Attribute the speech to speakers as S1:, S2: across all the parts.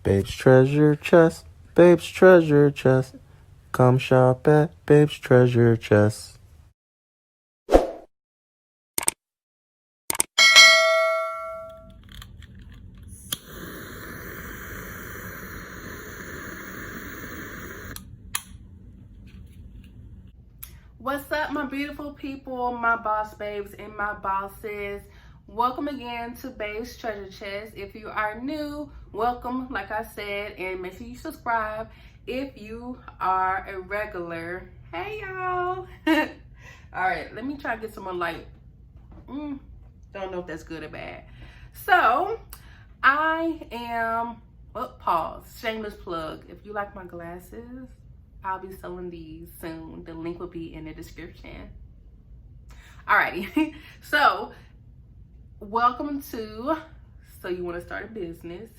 S1: Babe's treasure chest, Babe's treasure chest. Come shop at Babe's treasure chest.
S2: What's up, my beautiful people, my boss babes and my bosses? Welcome again to Babe's Treasure Chest. If you are new, welcome, like I said, and make sure you subscribe. If you are a regular, hey y'all. All right, let me try to get some more light. Don't know if that's good or bad. So, I am, pause, shameless plug. If you like my glasses, I'll be selling these soon. The link will be in the description. Alrighty, so welcome to So You Want to Start a Business.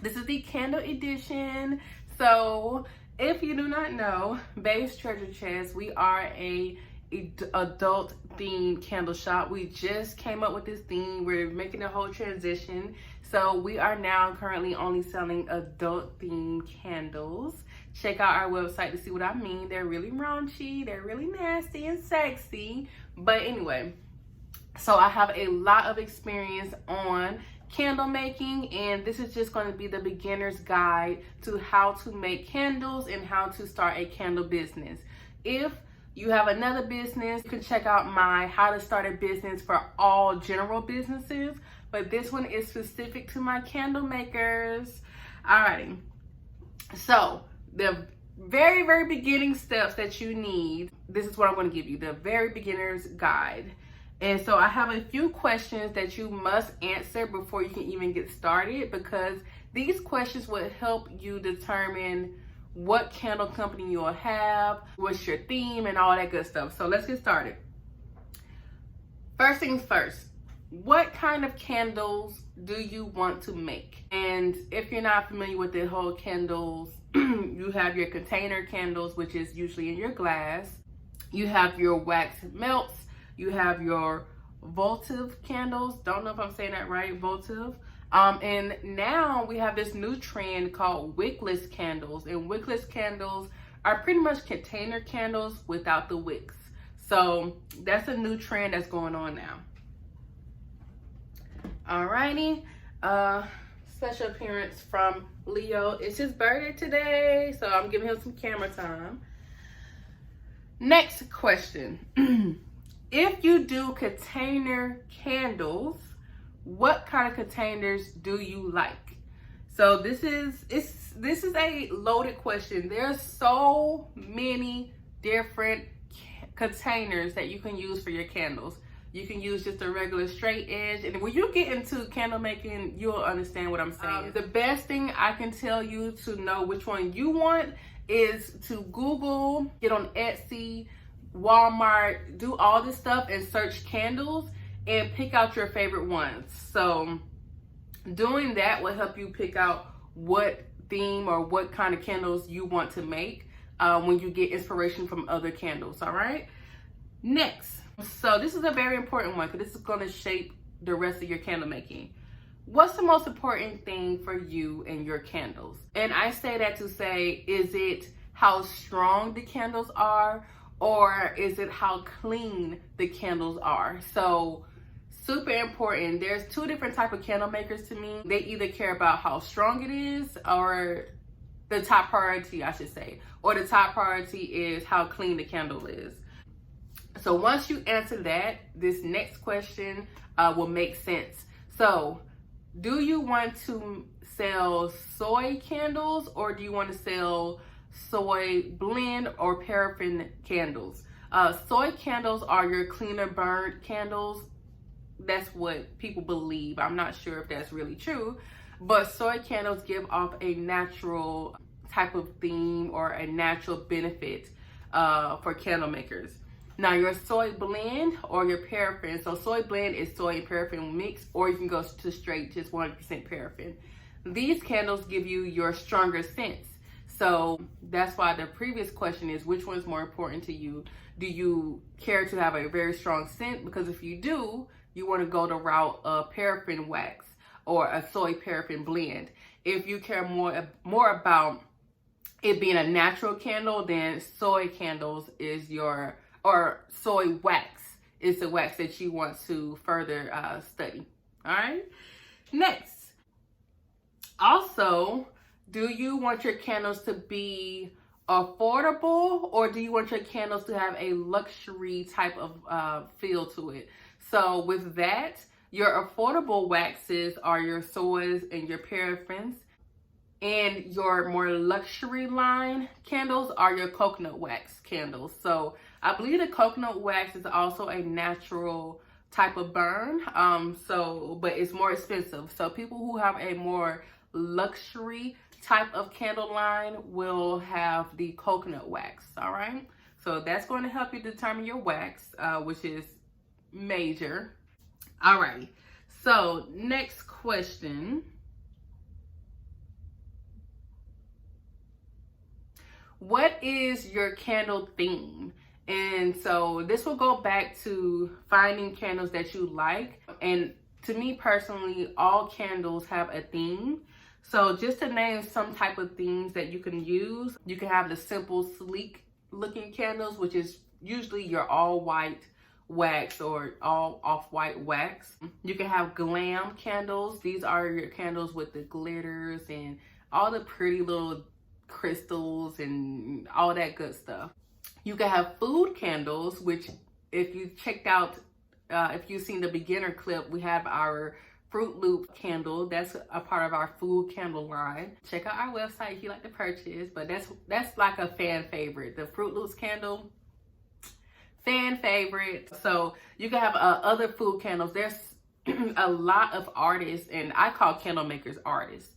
S2: This is the candle edition. So if you do not know, Babe's Treasure Chest, we are a adult themed candle shop. We just came up with this theme. We're making a whole transition. So we are now currently only selling adult themed candles. Check out our website to see what I mean. They're really raunchy, they're really nasty and sexy. But anyway, so I have a lot of experience on candle making, and this is just going to be the beginner's guide to how to make candles and how to start a candle business. If you have another business, you can check out my How to Start a Business for All General Businesses, but this one is specific to my candle makers. Alrighty, so the very, very beginning steps that you need, this is what I'm going to give you, the very beginner's guide. And so I have a few questions that you must answer before you can even get started, because these questions will help you determine what candle company you'll have, what's your theme, and all that good stuff. So let's get started. First things first, what kind of candles do you want to make? And if you're not familiar with the whole candles, you have your container candles, which is usually in your glass. You have your wax melts. You have your votive candles. Don't know if I'm saying that right, votive. And now we have this new trend called wickless candles. And wickless candles are pretty much container candles without the wicks. So that's a new trend that's going on now. Alrighty. Special appearance from Leo. It's his birthday today, so I'm giving him some camera time. Next question. If you do container candles, what kind of containers do you like? So this is a loaded question. There's so many different containers that you can use for your candles. You can use just a regular straight edge. And when you get into candle making, you'll understand what I'm saying. The best thing I can tell you to know which one you want is to Google, get on Etsy, Walmart, do all this stuff and search candles and pick out your favorite ones. So doing that will help you pick out what theme or what kind of candles you want to make when you get inspiration from other candles. All right. Next. So this is a very important one because this is going to shape the rest of your candle making. What's the most important thing for you and your candles? And I say that to say, is it how strong the candles are, or is it how clean the candles are? So super important. There's two different type of candle makers to me. They either care about how strong it is, or the top priority, I should say, or the top priority is how clean the candle is. So once you answer that, this next question will make sense. So do you want to sell soy candles, or do you want to sell soy blend or paraffin candles? Soy candles are your cleaner burned candles. That's what people believe. I'm not sure if that's really true, but soy candles give off a natural type of theme or a natural benefit for candle makers. Now your soy blend or your paraffin, so soy blend is soy and paraffin mix, or you can go to straight just 100% paraffin. These candles give you your stronger scents. So that's why the previous question is, which one is more important to you? Do you care to have a very strong scent? Because if you do, you want to go the route of paraffin wax or a soy paraffin blend. If you care more about it being a natural candle, then soy candles is or soy wax is the wax that you want to further study. All right. Next, also, do you want your candles to be affordable, or do you want your candles to have a luxury type of feel to it? So with that, your affordable waxes are your soys and your paraffins, and your more luxury line candles are your coconut wax candles. So I believe the coconut wax is also a natural type of burn, but it's more expensive. So people who have a more luxury type of candle line will have the coconut wax. All right, so that's going to help you determine your wax, which is major. All right, so next question: what is your candle theme? And so this will go back to finding candles that you like. And to me personally, all candles have a theme. So just to name some type of themes that you can use, you can have the simple, sleek looking candles, which is usually your all white wax or all off-white wax. You can have glam candles. These are your candles with the glitters and all the pretty little crystals and all that good stuff. You can have food candles, which if you checked out, if you've seen the beginner clip, we have our Fruit Loop candle. That's a part of our food candle line. Check out our website if you like to purchase, but that's like a fan favorite. The Fruit Loops candle, fan favorite. So you can have other food candles. There's a lot of artists, and I call candle makers artists.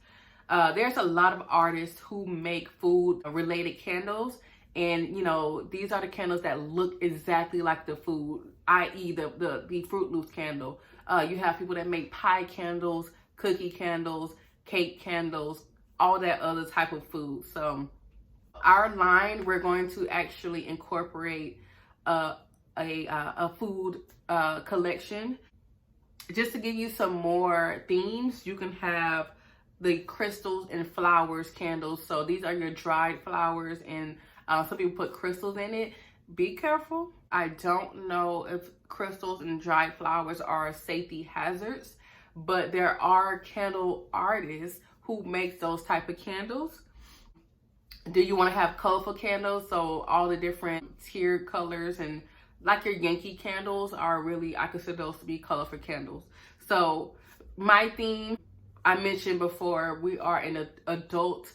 S2: There's a lot of artists who make food related candles, and you know, these are the candles that look exactly like the food, i.e. the Fruit Loops candle. You have people that make pie candles, cookie candles, cake candles, all that other type of food. So our line, we're going to actually incorporate a food collection. Just to give you some more themes, you can have the crystals and flowers candles. So these are your dried flowers, and some people put crystals in it. Be careful. I don't know if crystals and dried flowers are safety hazards, but there are candle artists who make those type of candles. Do you want to have colorful candles? So all the different tiered colors, and like your Yankee candles are really, I consider those to be colorful candles. So my theme, I mentioned before, we are an adult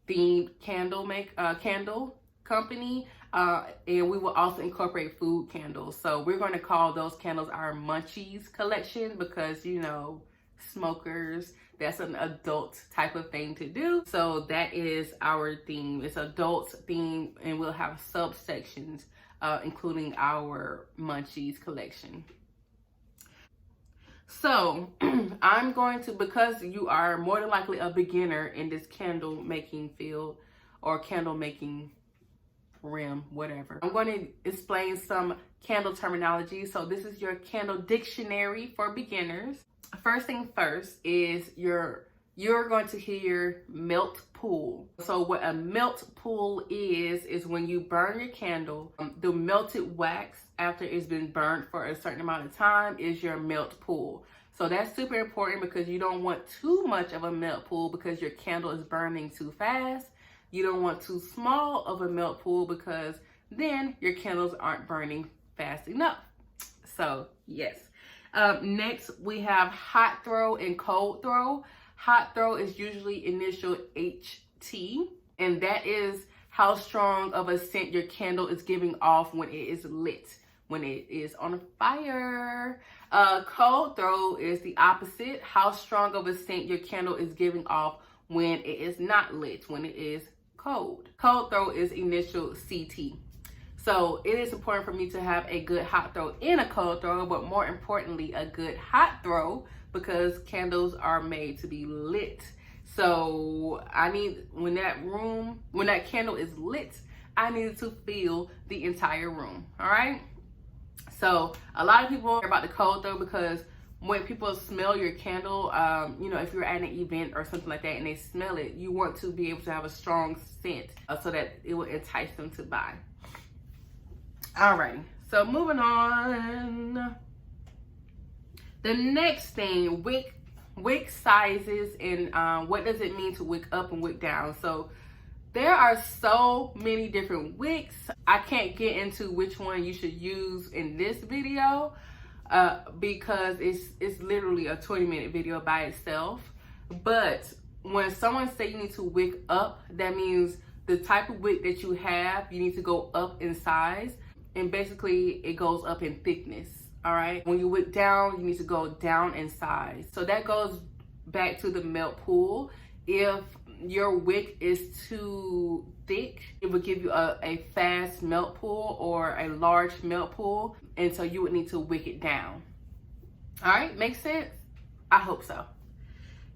S2: themed candle company, and we will also incorporate food candles. So we're going to call those candles our Munchies collection, because you know, smokers, that's an adult type of thing to do. So that is our theme. It's adult theme, and we'll have subsections including our Munchies collection. So I'm going to, because you are more than likely a beginner in this candle making field or candle making realm, whatever, I'm going to explain some candle terminology. So this is your candle dictionary for beginners. First thing first is you're going to hear melt pool. So what a melt pool is when you burn your candle, the melted wax after it's been burned for a certain amount of time is your melt pool. So that's super important, because you don't want too much of a melt pool because your candle is burning too fast. You don't want too small of a melt pool because then your candles aren't burning fast enough. So yes. Next we have hot throw and cold throw. Hot throw is usually initial HT, and that is how strong of a scent your candle is giving off when it is lit, when it is on fire. Cold throw is the opposite, how strong of a scent your candle is giving off when it is not lit, when it is cold. Cold throw is initial CT. So it is important for me to have a good hot throw and a cold throw, but more importantly, a good hot throw, because candles are made to be lit. So I need, when that candle is lit, I need to feel the entire room. All right. So a lot of people are about the cold throw because when people smell your candle, you know, if you're at an event or something like that and they smell it, you want to be able to have a strong scent so that it will entice them to buy. Alrighty, so moving on. The next thing, wick sizes, and what does it mean to wick up and wick down. So there are so many different wicks. I can't get into which one you should use in this video because it's literally a 20-minute video by itself. But when someone say you need to wick up, that means the type of wick that you have, you need to go up in size, and basically it goes up in thickness. All right, when you wick down, you need to go down in size. So that goes back to the melt pool. If your wick is too thick, it would give you a fast melt pool or a large melt pool, and so you would need to wick it down. All right, makes sense? I hope so.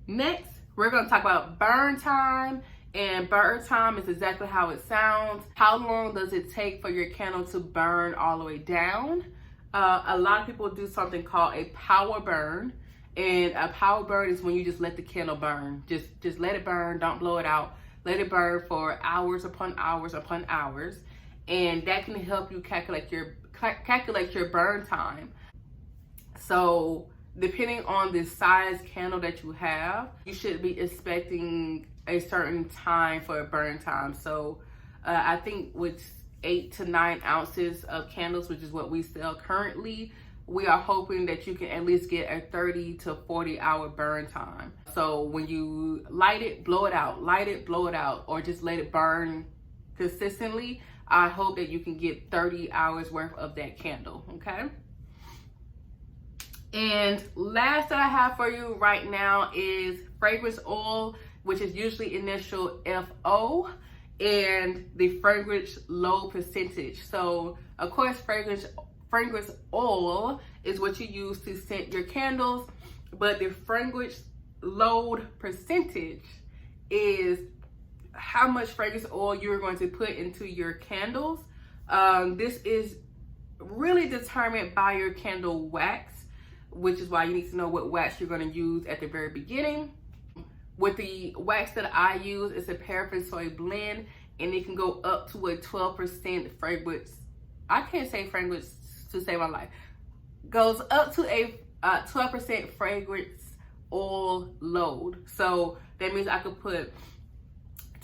S2: Next, we're gonna talk about burn time, and burn time is exactly how it sounds. How long does it take for your candle to burn all the way down? A lot of people do something called a power burn. And a power burn is when you just let the candle burn. Just let it burn, don't blow it out. Let it burn for hours upon hours upon hours. And that can help you calculate your burn time. So depending on the size candle that you have, you should be expecting a certain time for a burn time. So I think with 8 to 9 ounces of candles, which is what we sell currently, we are hoping that you can at least get a 30 to 40 hour burn time. So when you light it, blow it out, light it, blow it out, or just let it burn consistently, I hope that you can get 30 hours worth of that candle, okay? And last that I have for you right now is fragrance oil, which is usually initial FO, and the fragrance load percentage. So of course, fragrance oil is what you use to scent your candles, but the fragrance load percentage is how much fragrance oil you're going to put into your candles. This is really determined by your candle wax, which is why you need to know what wax you're going to use at the very beginning. With the wax that I use, it's a paraffin soy blend, and it can go up to a 12% fragrance. I can't say fragrance to save my life. Goes up to a 12% fragrance oil load. So that means I could put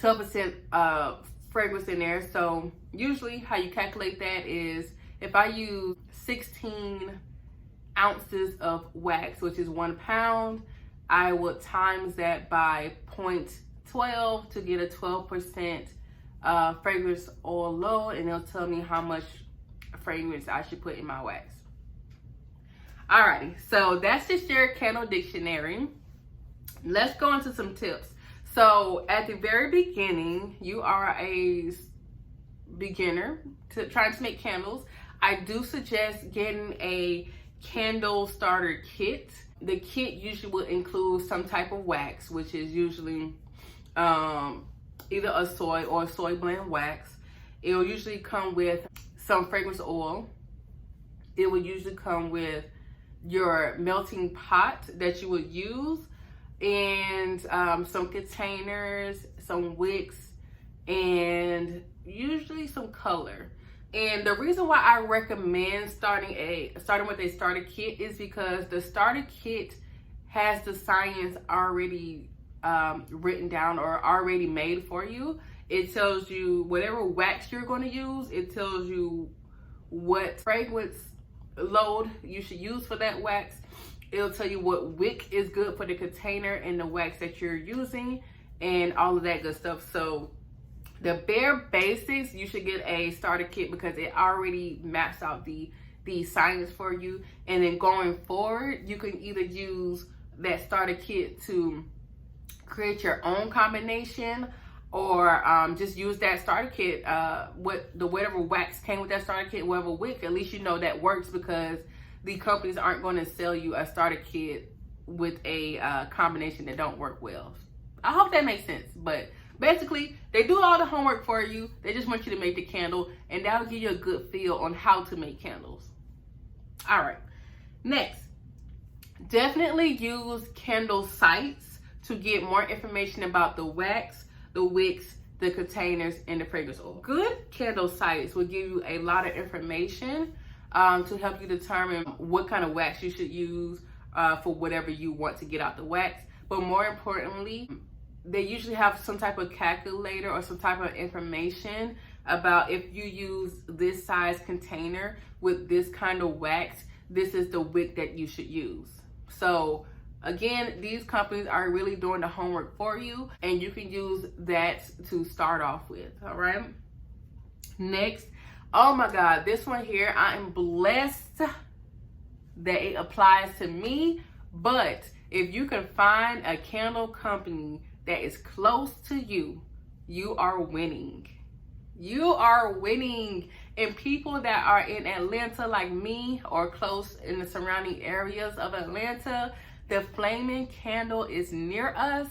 S2: 12% fragrance in there. So usually how you calculate that is if I use 16 ounces of wax, which is 1 pound, I would times that by 0.12 to get a 12% fragrance oil load, and it'll tell me how much fragrance I should put in my wax. Alrighty, so that's just your candle dictionary. Let's go into some tips. So at the very beginning, you are a beginner trying to make candles. I do suggest getting a candle starter kit. The kit usually will include some type of wax, which is usually either a soy or a soy blend wax. It will usually come with some fragrance oil. It will usually come with your melting pot that you would use, and some containers, some wicks, and usually some color. And the reason why I recommend starting with a starter kit is because the starter kit has the science already written down or already made for you. It tells you whatever wax you're going to use. It tells you what fragrance load you should use for that wax. It'll tell you what wick is good for the container and the wax that you're using and all of that good stuff. So the bare basics, you should get a starter kit because it already maps out the science for you. And then going forward, you can either use that starter kit to create your own combination, or just use that starter kit, whatever wax came with that starter kit, whatever wick, at least you know that works, because the companies aren't going to sell you a starter kit with a combination that don't work well. I hope that makes sense. But basically, they do all the homework for you. They just want you to make the candle, and that'll give you a good feel on how to make candles. All right, next, Definitely use candle sites to get more information about the wax, the wicks, the containers, and the fragrance oil. Good candle sites will give you a lot of information to help you determine what kind of wax you should use for whatever you want to get out the wax. But more importantly, they usually have some type of calculator or some type of information about if you use this size container with this kind of wax, this is the wick that you should use. So again, these companies are really doing the homework for you, and you can use that to start off with, all right? Next, oh my God, this one here, I am blessed that it applies to me, but if you can find a candle company that is close to you, you are winning. You are winning. And people that are in Atlanta like me or close in the surrounding areas of Atlanta, the Flaming Candle is near us.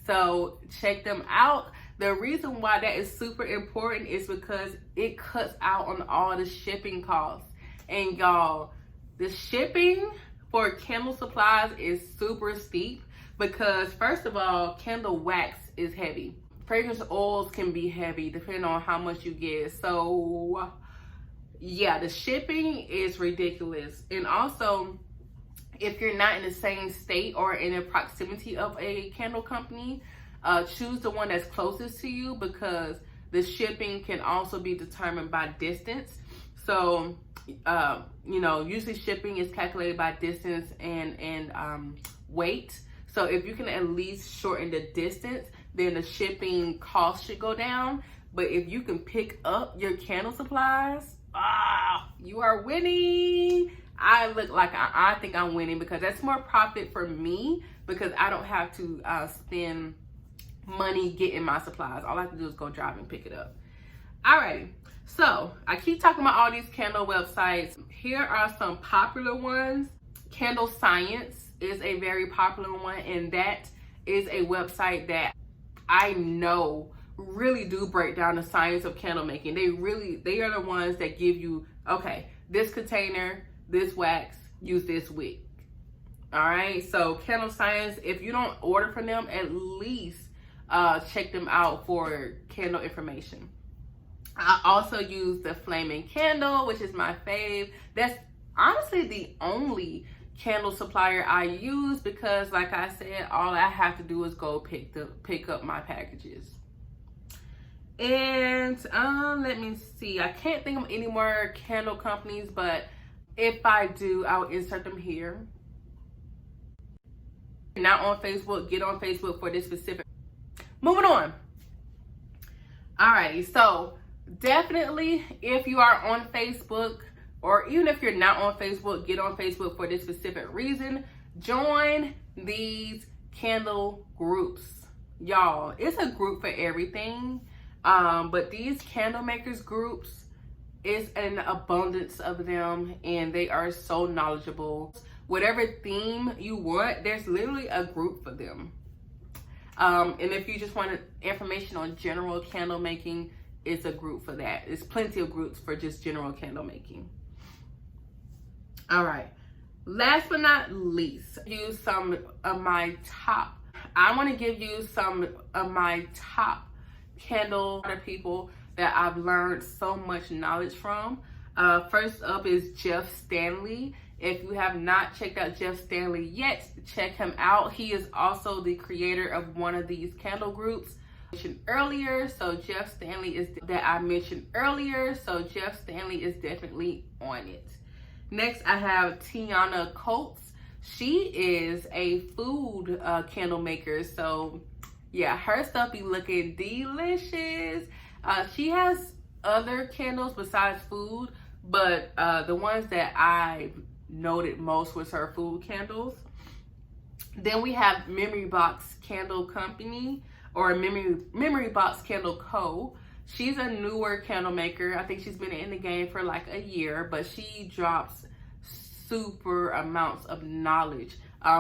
S2: So check them out. The reason why that is super important is because it cuts out on all the shipping costs. And y'all, the shipping for candle supplies is super steep because first of all, candle wax is heavy. Fragrance oils can be heavy depending on how much you get. So yeah, the shipping is ridiculous. And also, if you're not in the same state or in the proximity of a candle company, choose the one that's closest to you because the shipping can also be determined by distance. So, usually shipping is calculated by distance and weight. So if you can at least shorten the distance, then the shipping cost should go down. But if you can pick up your candle supplies, you are winning. I think I'm winning because that's more profit for me because I don't have to spend money getting my supplies. All I have to do is go drive and pick it up. Alrighty, so I keep talking about all these candle websites. Here are some popular ones. Candle Science is a very popular one, and that is a website that I know really do break down the science of candle making. They are the ones that give you, okay, this container, this wax, use this wick. All right, so Candle Science, if you don't order from them, at least check them out for candle information. I also use the Flaming Candle, which is my fave. That's honestly the only candle supplier I use because, like I said, all I have to do is go pick up my packages. And let me see. I can't think of any more candle companies, but if I do, I'll insert them here. Not on Facebook, get on Facebook for this specific. Moving on. Alrighty, so definitely if you are on Facebook, or even if you're not on Facebook, get on Facebook for this specific reason. Join these candle groups. Y'all, it's a group for everything. But these candle makers groups is an abundance of them, and they are so knowledgeable. Whatever theme you want, there's literally a group for them. And if you just wanted information on general candle making, it's a group for that. There's plenty of groups for just general candle making. All right, last but not least, use some of my top. I want to give you some of my top candle people that I've learned so much knowledge from. First up is Jeff Stanley. If you have not checked out Jeff Stanley yet, check him out. He is also the creator of one of these candle groups I mentioned earlier. So Jeff Stanley is that I mentioned earlier. So Jeff Stanley is definitely on it. Next, I have Tiana Coates. She is a food candle maker. So yeah, her stuff be looking delicious. She has other candles besides food, but the ones that I noted most was her food candles. Then we have Memory Box Candle Company, or Memory Box Candle Co. She's a newer candle maker. I think she's been in the game for like a year, but she drops super amounts of knowledge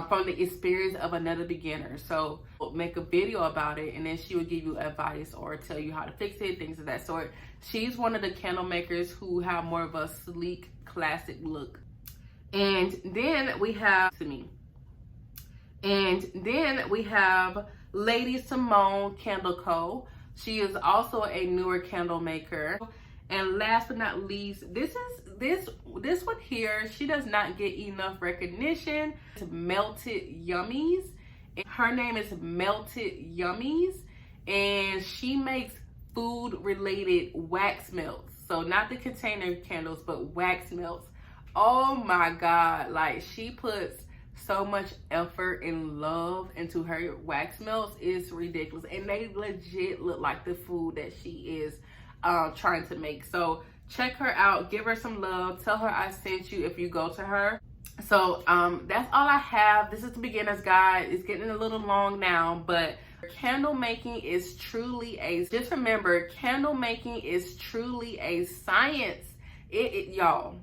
S2: from the experience of another beginner. So we'll make a video about it, and then she will give you advice or tell you how to fix it, things of that sort. She's one of the candle makers who have more of a sleek, classic look. And then we have And then we have Lady Simone Candle Co. She is also a newer candle maker. And last but not least, this one here, she does not get enough recognition. It's Melted Yummies. And her name is Melted Yummies, and she makes food related wax melts. So not the container candles, but wax melts. Oh my God, like she puts so much effort and love into her wax melts. It's ridiculous, and they legit look like the food that she is trying to make. So check her out, give her some love, tell her I sent you if you go to her. So that's all I have. This is the beginner's guide. It's getting a little long now, but candle making is truly just remember, candle making is truly a science. Y'all,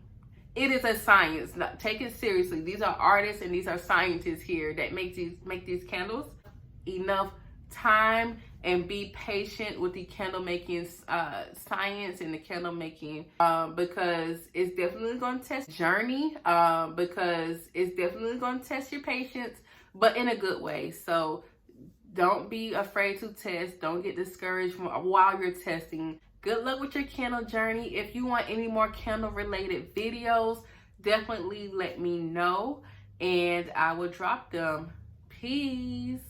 S2: it is a science. Take it seriously. These are artists and these are scientists here that make these candles. Enough time and be patient with the candle making science and the candle making because it's definitely going to test journey because it's definitely going to test your patience, but in a good way. So don't be afraid to test. Don't get discouraged while you're testing. Good luck with your candle journey. If you want any more candle related videos, definitely let me know and I will drop them. Peace.